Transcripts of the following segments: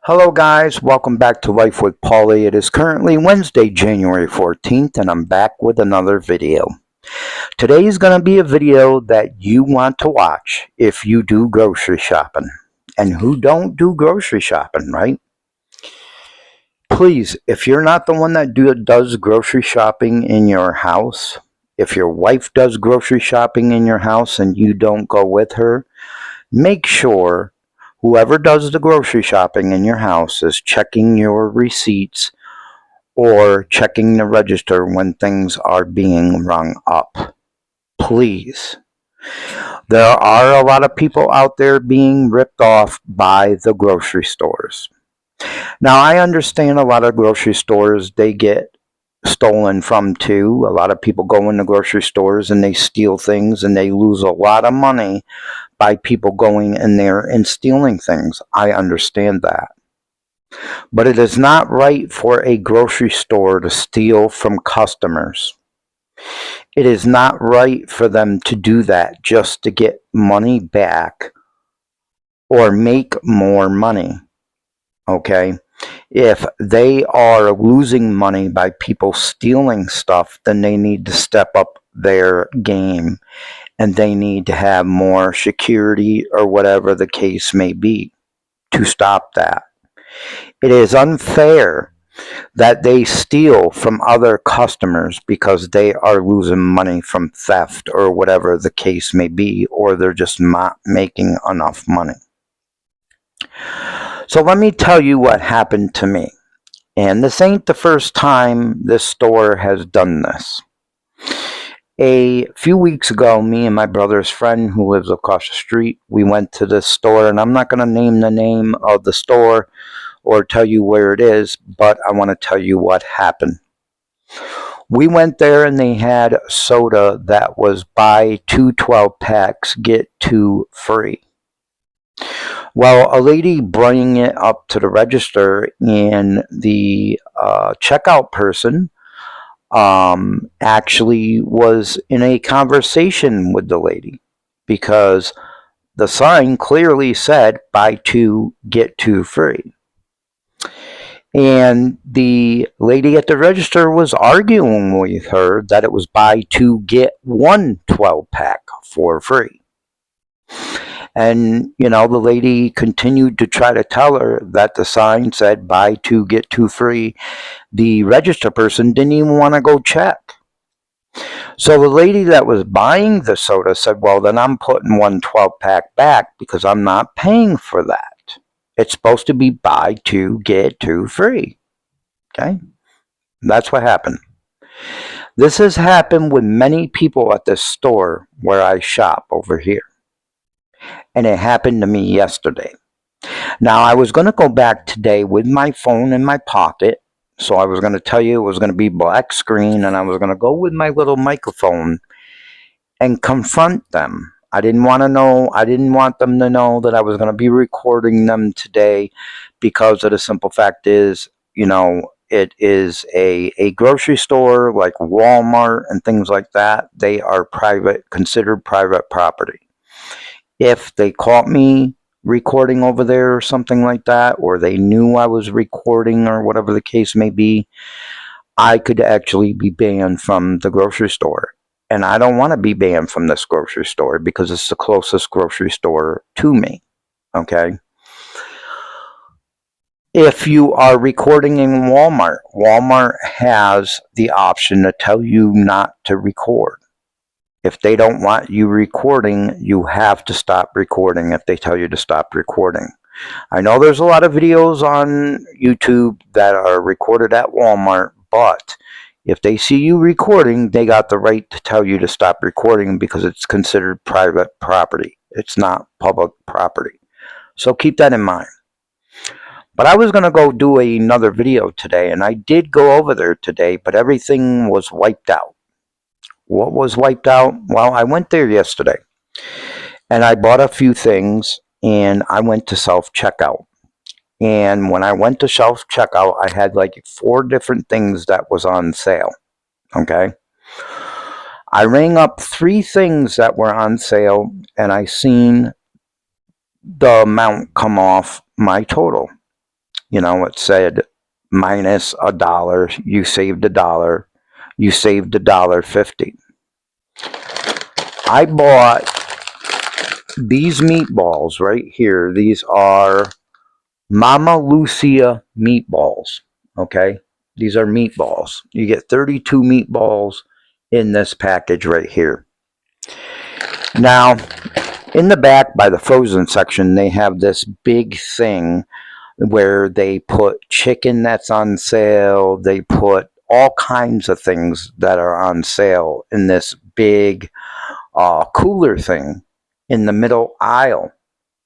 Hello guys, welcome back to Life with Paulie. It is currently Wednesday, January 14th, and I'm back with another video. Today is going to be a video that you want to watch if you do grocery shopping. And who don't do grocery shopping, right? Please, if you're not the one that does grocery shopping in your house, if your wife does grocery shopping in your house and you don't go with her, make sure whoever does the grocery shopping in your house is checking your receipts or checking the register when things are being rung up. Please. There are a lot of people out there being ripped off by the grocery stores. Now, I understand a lot of grocery stores, they get stolen from too. A lot of people go into grocery stores and they steal things and they lose a lot of money by people going in there and stealing things. I understand that. But it is not right for a grocery store to steal from customers. It is not right for them to do that just to get money back or make more money. Okay? If they are losing money by people stealing stuff, then they need to step up their game and they need to have more security or whatever the case may be to stop that. It is unfair that they steal from other customers because they are losing money from theft or whatever the case may be, or they're just not making enough money. So let me tell you what happened to me. And this ain't the first time this store has done this. A few weeks ago, me and my brother's friend who lives across the street, we went to this store, and I'm not going to name the name of the store or tell you where it is, but I want to tell you what happened. We went there and they had soda that was buy 2 12-packs, get 2 free. Well, a lady bringing it up to the register, and the checkout person actually was in a conversation with the lady because the sign clearly said buy 2 get 2 free. And the lady at the register was arguing with her that it was buy 2 get 1 12-pack for free. And, you know, the lady continued to try to tell her that the sign said buy 2 get 2 free. The register person didn't even want to go check. So the lady that was buying the soda said, well, then I'm putting 1 12-pack back because I'm not paying for that. It's supposed to be buy 2 get 2 free. Okay? That's what happened. This has happened with many people at this store where I shop over here. And it happened to me yesterday. Now, I was going to go back today with my phone in my pocket. So I was going to tell you it was going to be black screen, and I was going to go with my little microphone and confront them. I didn't want them to know that I was going to be recording them today because of the simple fact is, you know, it is a grocery store like Walmart and things like that. They are considered private property. If they caught me recording over there or something like that, or they knew I was recording or whatever the case may be, I could actually be banned from the grocery store. And I don't want to be banned from this grocery store because it's the closest grocery store to me. Okay? If you are recording in Walmart, Walmart has the option to tell you not to record. If they don't want you recording, you have to stop recording if they tell you to stop recording. I know there's a lot of videos on YouTube that are recorded at Walmart, but if they see you recording, they got the right to tell you to stop recording because it's considered private property. It's not public property. So keep that in mind. But I was going to go do another video today, and I did go over there today, but everything was wiped out. What was wiped out? Well, I went there yesterday and I bought a few things and I went to self-checkout. And when I went to self-checkout, I had like 4 different things that was on sale. Okay? I rang up 3 things that were on sale and I seen the amount come off my total. It said minus $1, you saved $1, you saved $1.50. I bought these meatballs right here. These are Mama Lucia meatballs. Okay, these are meatballs. You get 32 meatballs in this package right here. Now, in the back by the frozen section, they have this big thing where they put chicken that's on sale. They put all kinds of things that are on sale in this big cooler thing in the middle aisle.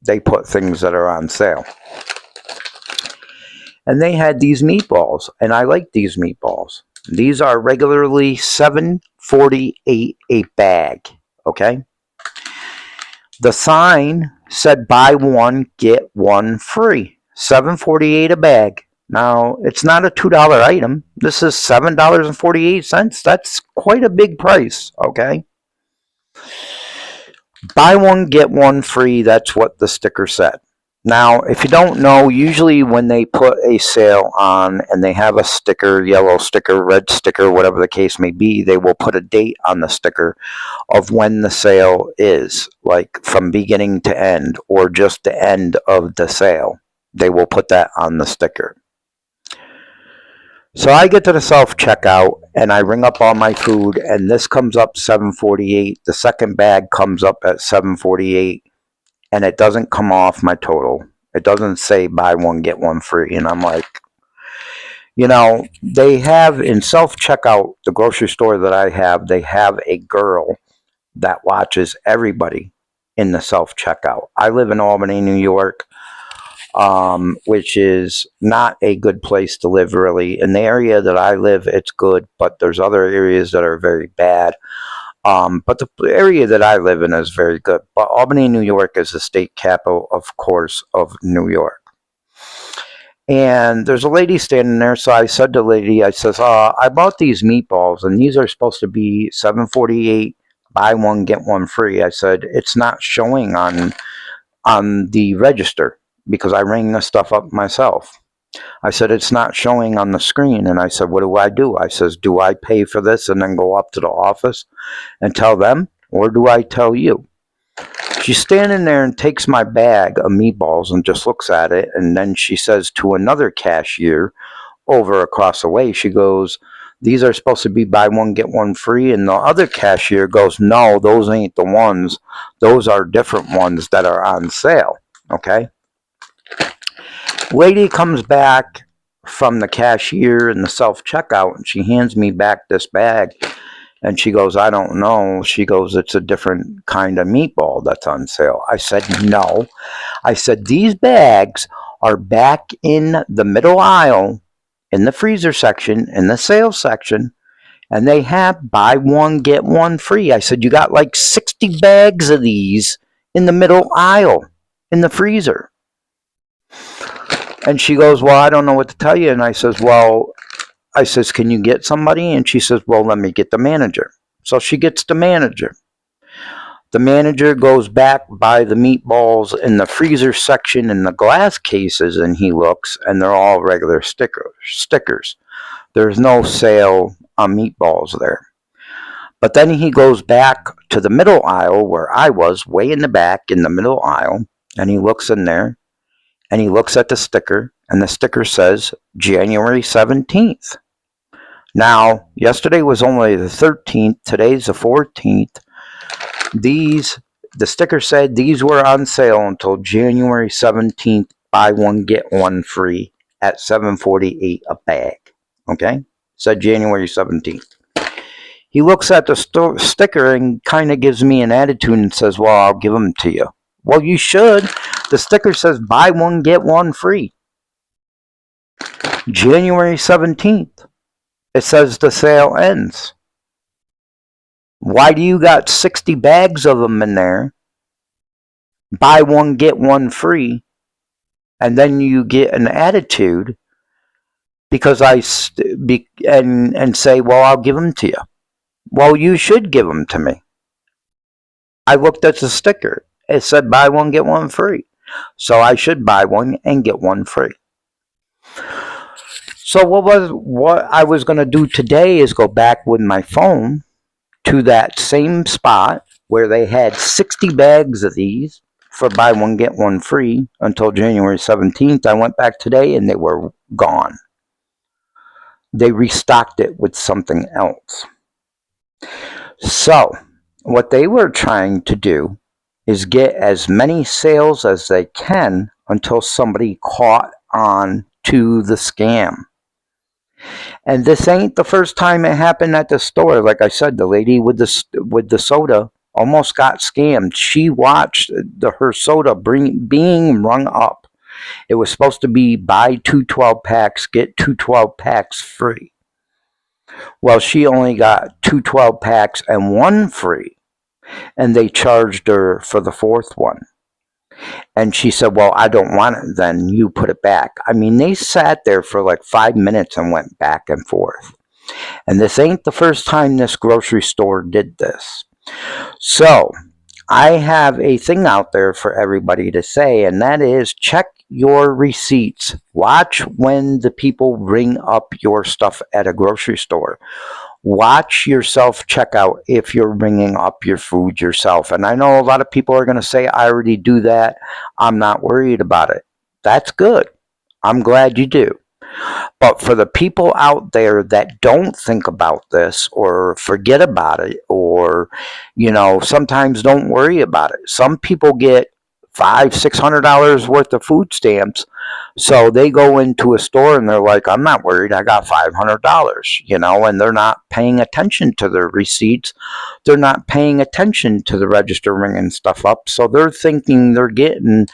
They put things that are on sale. And they had these meatballs, and I like these meatballs. These are regularly $7.48 a bag, okay? The sign said buy one, get one free. $7.48 a bag. Now, it's not a $2 item. This is $7.48. That's quite a big price, okay? Buy one, get one free. That's what the sticker said. Now, if you don't know, usually when they put a sale on and they have a sticker, yellow sticker, red sticker, whatever the case may be, they will put a date on the sticker of when the sale is, like from beginning to end or just the end of the sale. They will put that on the sticker. So I get to the self-checkout and I ring up all my food, and this comes up $7.48. The second bag comes up at $7.48. And it doesn't come off my total. It doesn't say buy one, get one free. And I'm like, they have in self-checkout, the grocery store that I have, they have a girl that watches everybody in the self-checkout. I live in Albany, New York, which is not a good place to live, really. In the area that I live, it's good, but there's other areas that are very bad. But the area that I live in is very good. But Albany, New York is the state capital, of course, of New York. And there's a lady standing there. So I said to the lady, I says, I bought these meatballs, and these are supposed to be $7.48, buy one, get one free. I said, it's not showing on the register because I rang this stuff up myself. I said, it's not showing on the screen. And I said, what do? I says, do I pay for this and then go up to the office and tell them, or do I tell you? She's standing there and takes my bag of meatballs and just looks at it. And then she says to another cashier over across the way, she goes, these are supposed to be buy one, get one free. And the other cashier goes, no, those ain't the ones. Those are different ones that are on sale. Okay. Lady comes back from the cashier in the self-checkout, and she hands me back this bag, and she goes, I don't know. She goes, it's a different kind of meatball that's on sale. I said, no. I said, these bags are back in the middle aisle, in the freezer section, in the sales section, and they have buy one, get one free. I said, you got like 60 bags of these in the middle aisle, in the freezer. And she goes, well, I don't know what to tell you. And I says, can you get somebody? And she says, well, let me get the manager. So she gets the manager. The manager goes back by the meatballs in the freezer section in the glass cases, and he looks, and they're all regular stickers. There's no sale on meatballs there. But then he goes back to the middle aisle where I was, way in the back in the middle aisle, and he looks in there. And he looks at the sticker, and the sticker says January 17th. Now, yesterday was only the 13th. Today's the 14th. The sticker said these were on sale until January 17th. Buy one, get one free at $7.48 a bag. Okay? Said January 17th. He looks at the sticker and kind of gives me an attitude and says, well, I'll give them to you. Well, you should. The sticker says buy one, get one free. January 17th. It says the sale ends. Why do you got 60 bags of them in there? Buy one, get one free. And then you get an attitude because and say, well, I'll give them to you. Well, you should give them to me. I looked at the sticker. It said buy one, get one free. So I should buy one and get one free. So what I was going to do today is go back with my phone to that same spot where they had 60 bags of these for buy one get one free until January 17th. I went back today and they were gone. They restocked it with something else. So what they were trying to do is get as many sales as they can until somebody caught on to the scam. And this ain't the first time it happened at the store. Like I said, the lady with the soda almost got scammed. She watched her soda being rung up. It was supposed to be buy 2 12-packs, get 2 12-packs free. Well, she only got 2 12-packs and 1 free. And they charged her for the 4th one. And she said, well, I don't want it then. You put it back. I mean, they sat there for like 5 minutes and went back and forth. And this ain't the first time this grocery store did this. So I have a thing out there for everybody to say, and that is check your receipts. Watch when the people ring up your stuff at a grocery store. Watch yourself check out if you're ringing up your food yourself. And I know a lot of people are going to say, I already do that. I'm not worried about it. That's good. I'm glad you do. But for the people out there that don't think about this or forget about it or, sometimes don't worry about it. Some people get $500-$600 worth of food stamps. So they go into a store and they're like, I'm not worried. I got $500, and they're not paying attention to their receipts. They're not paying attention to the register ringing stuff up. So they're thinking they're getting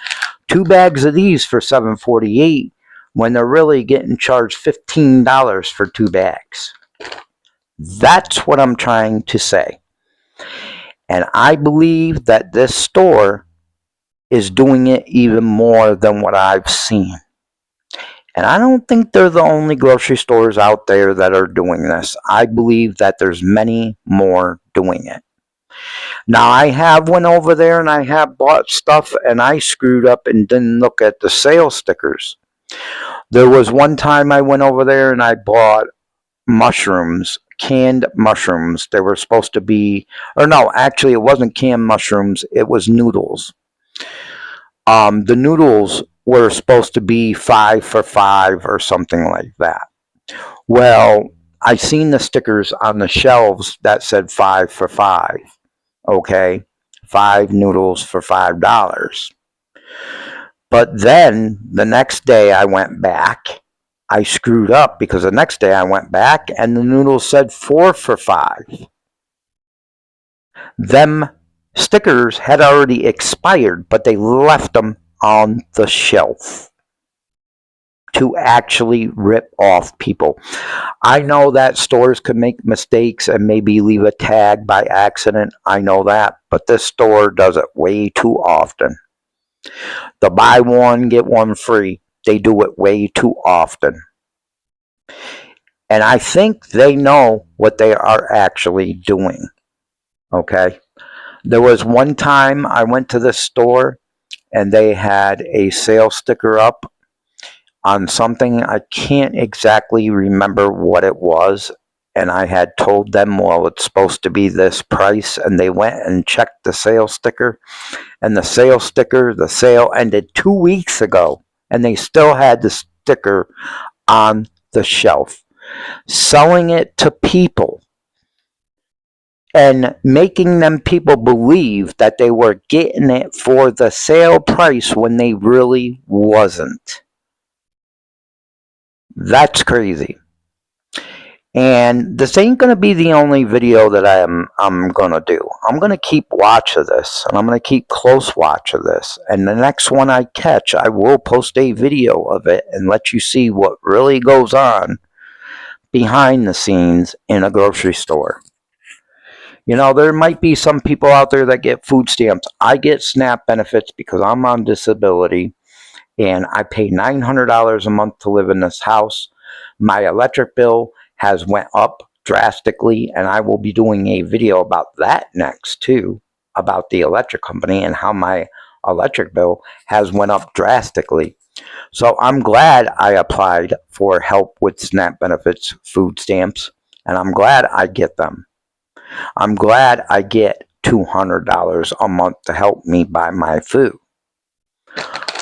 2 bags of these for $7.48 when they're really getting charged $15 for 2 bags. That's what I'm trying to say. And I believe that this store is doing it even more than what I've seen. And I don't think they're the only grocery stores out there that are doing this. I believe that there's many more doing it. Now, I have went over there and I have bought stuff and I screwed up and didn't look at the sale stickers. There was one time I went over there and I bought mushrooms, canned mushrooms. They were supposed to be, or no, actually it wasn't canned mushrooms, it was noodles. The noodles were supposed to be 5 for $5 or something like that. Well, I seen the stickers on the shelves that said 5 for $5. Okay, 5 noodles for $5. But then the next day I went back. I screwed up because the next day I went back and the noodles said 4 for $5. Them stickers had already expired, but they left them on the shelf to actually rip off people. I know that stores could make mistakes and maybe leave a tag by accident. I know that, but this store does it way too often. The buy one, get one free. They do it way too often. And I think they know what they are actually doing. Okay? There was one time I went to this store and they had a sale sticker up on something. I can't exactly remember what it was. And I had told them, well, it's supposed to be this price. And they went and checked the sale sticker. And the sale ended 2 weeks ago. And they still had the sticker on the shelf. Selling it to people. And making them people believe that they were getting it for the sale price when they really wasn't. That's crazy. And this ain't going to be the only video that I'm going to do. I'm going to keep watch of this. And I'm going to keep close watch of this. And the next one I catch, I will post a video of it and let you see what really goes on behind the scenes in a grocery store. There might be some people out there that get food stamps. I get SNAP benefits because I'm on disability. And I pay $900 a month to live in this house. My electric bill has went up drastically, and I will be doing a video about that next too, about the electric company and how my electric bill has went up drastically. So I'm glad I applied for help with SNAP benefits, food stamps, and I'm glad I get them. I'm glad I get $200 a month to help me buy my food.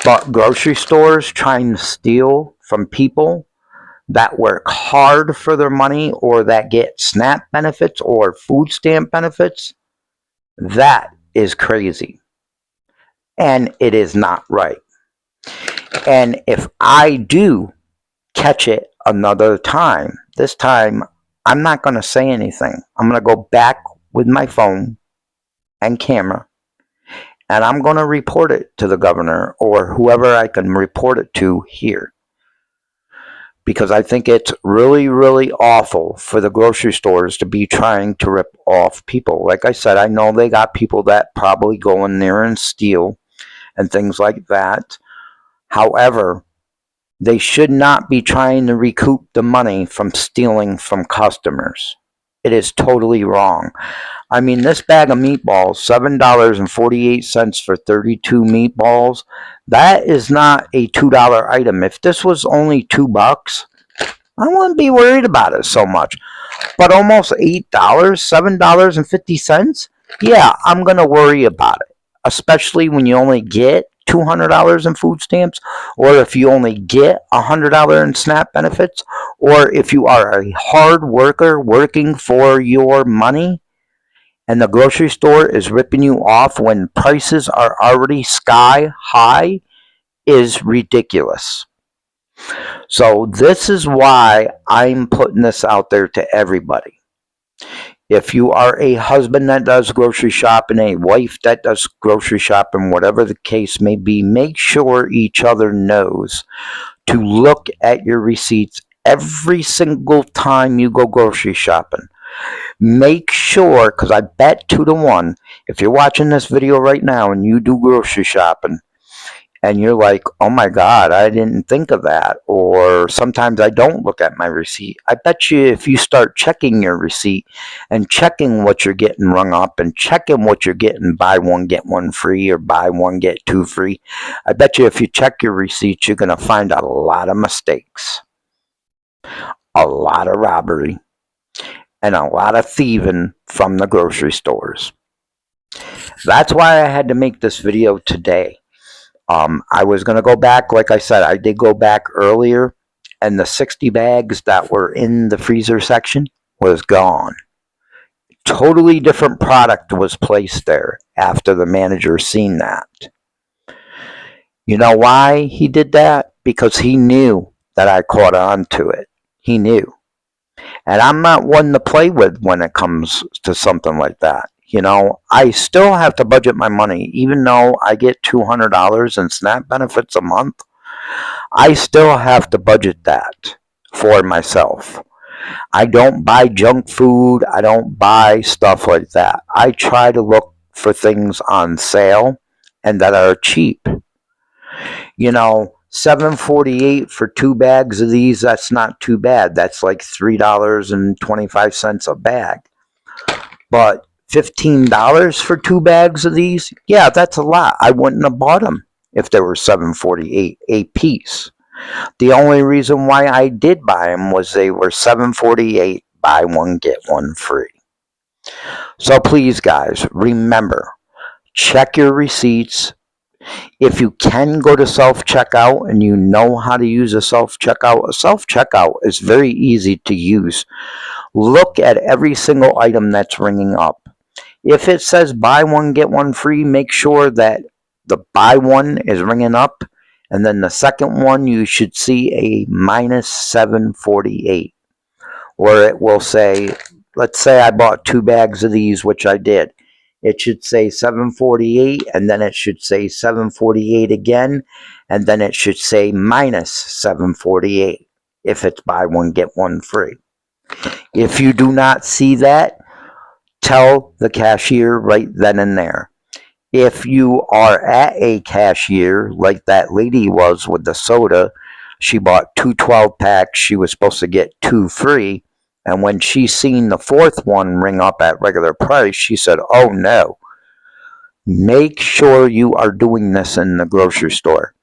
But grocery stores trying to steal from people that work hard for their money or that get SNAP benefits or food stamp benefits, that is crazy. And it is not right. And if I do catch it another time, this time I'm not going to say anything. I'm going to go back with my phone and camera, and I'm going to report it to the governor or whoever I can report it to here. Because I think it's really, really awful for the grocery stores to be trying to rip off people. Like I said, I know they got people that probably go in there and steal and things like that. However, they should not be trying to recoup the money from stealing from customers. It is totally wrong. I mean, this bag of meatballs, $7.48 for 32 meatballs, that is not a $2 item. If this was only $2, I wouldn't be worried about it so much. But almost $8, $7.50, yeah, I'm going to worry about it. Especially when you only get $200 in food stamps, or if you only get $100 in SNAP benefits, or if you are a hard worker working for your money, and the grocery store is ripping you off when prices are already sky high, is ridiculous. So this is why I'm putting this out there to everybody. If you are a husband that does grocery shopping, a wife that does grocery shopping, whatever the case may be, make sure each other knows to look at your receipts every single time you go grocery shopping. Make sure, because I bet 2-1, if you're watching this video right now and you do grocery shopping, and you're like, oh my God, I didn't think of that. Or sometimes I don't look at my receipt. I bet you if you start checking your receipt and checking what you're getting rung up and checking what you're getting buy one, get one free or buy one, get two free, I bet you if you check your receipts, you're going to find a lot of mistakes, a lot of robbery, and a lot of thieving from the grocery stores. That's why I had to make this video today. I was going to go back, like I said, I did go back earlier, and the 60 bags that were in the freezer section was gone. Totally different product was placed there after the manager seen that. You know why he did that? Because he knew that I caught on to it. He knew. And I'm not one to play with when it comes to something like that. You know, I still have to budget my money. Even though I get $200 in SNAP benefits a month, I still have to budget that for myself. I don't buy junk food. I don't buy stuff like that. I try to look for things on sale and that are cheap. You know, $7.48 for 2 bags of these, that's not too bad. That's like $3.25 a bag. But $15 for 2 bags of these, yeah, that's a lot. I wouldn't have bought them if they were $7.48 a piece. The only reason why I did buy them was they were $7.48, buy one, get one free. So please, guys, remember, check your receipts. If you can go to self-checkout and you know how to use a self-checkout is very easy to use. Look at every single item that's ringing up. If it says buy one, get one free, make sure that the buy one is ringing up, and then the second one you should see a minus $7.48. Or it will say, let's say I bought 2 bags of these, which I did. It should say $7.48, and then it should say $7.48 again, and then it should say minus $7.48 if it's buy one, get one free. If you do not see that, tell the cashier right then and there. If you are at a cashier, like that lady was with the soda, she bought 2 12-packs, she was supposed to get 2 free, and when she seen the 4th one ring up at regular price, she said, oh no. Make sure you are doing this in the grocery store.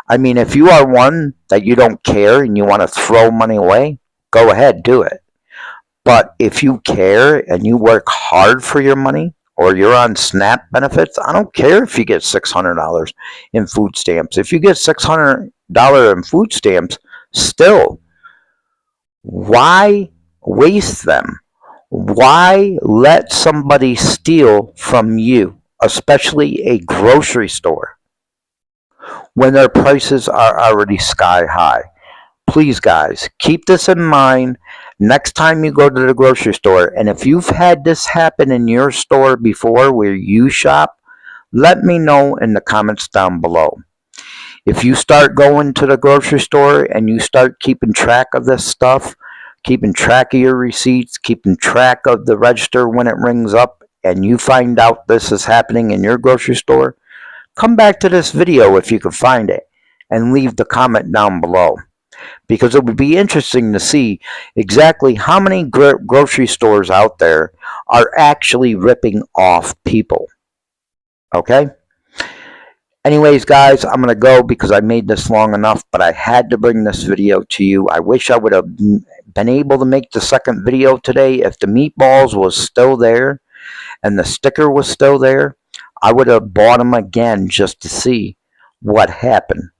I mean, if you are one that you don't care and you want to throw money away, go ahead, do it. But if you care and you work hard for your money, or you're on SNAP benefits, I don't care if you get $600 in food stamps. If you get $600 in food stamps, still, why waste them? Why let somebody steal from you, especially a grocery store, when their prices are already sky high? Please, guys, keep this in mind next time you go to the grocery store. And if you've had this happen in your store before where you shop, let me know in the comments down below. If you start going to the grocery store and you start keeping track of this stuff, keeping track of your receipts, keeping track of the register when it rings up, and you find out this is happening in your grocery store, come back to this video if you can find it and leave the comment down below. Because it would be interesting to see exactly how many grocery stores out there are actually ripping off people. Okay? Anyways, guys, I'm going to go because I made this long enough, but I had to bring this video to you. I wish I would have been able to make the second video today. If the meatballs was still there and the sticker was still there, I would have bought them again just to see what happened.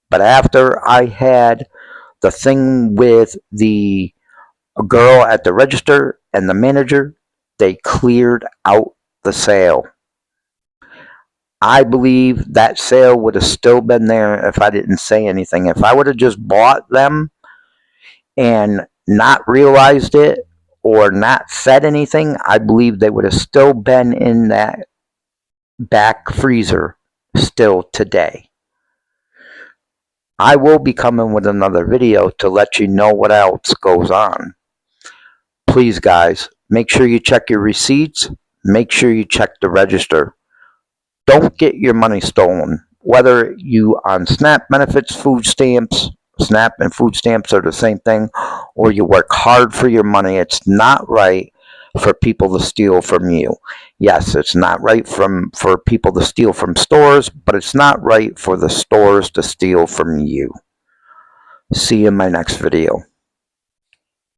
But after I had the thing with the girl at the register and the manager, they cleared out the sale. I believe that sale would have still been there if I didn't say anything. If I would have just bought them and not realized it or not said anything, I believe they would have still been in that back freezer still today. I will be coming with another video to let you know what else goes on. Please, guys, make sure you check your receipts. Make sure you check the register. Don't get your money stolen. Whether you on SNAP benefits, food stamps, SNAP and food stamps are the same thing, or you work hard for your money, it's not right for people to steal from you. Yes, it's not right for people to steal from stores, but it's not right for the stores to steal from you. See you in my next video.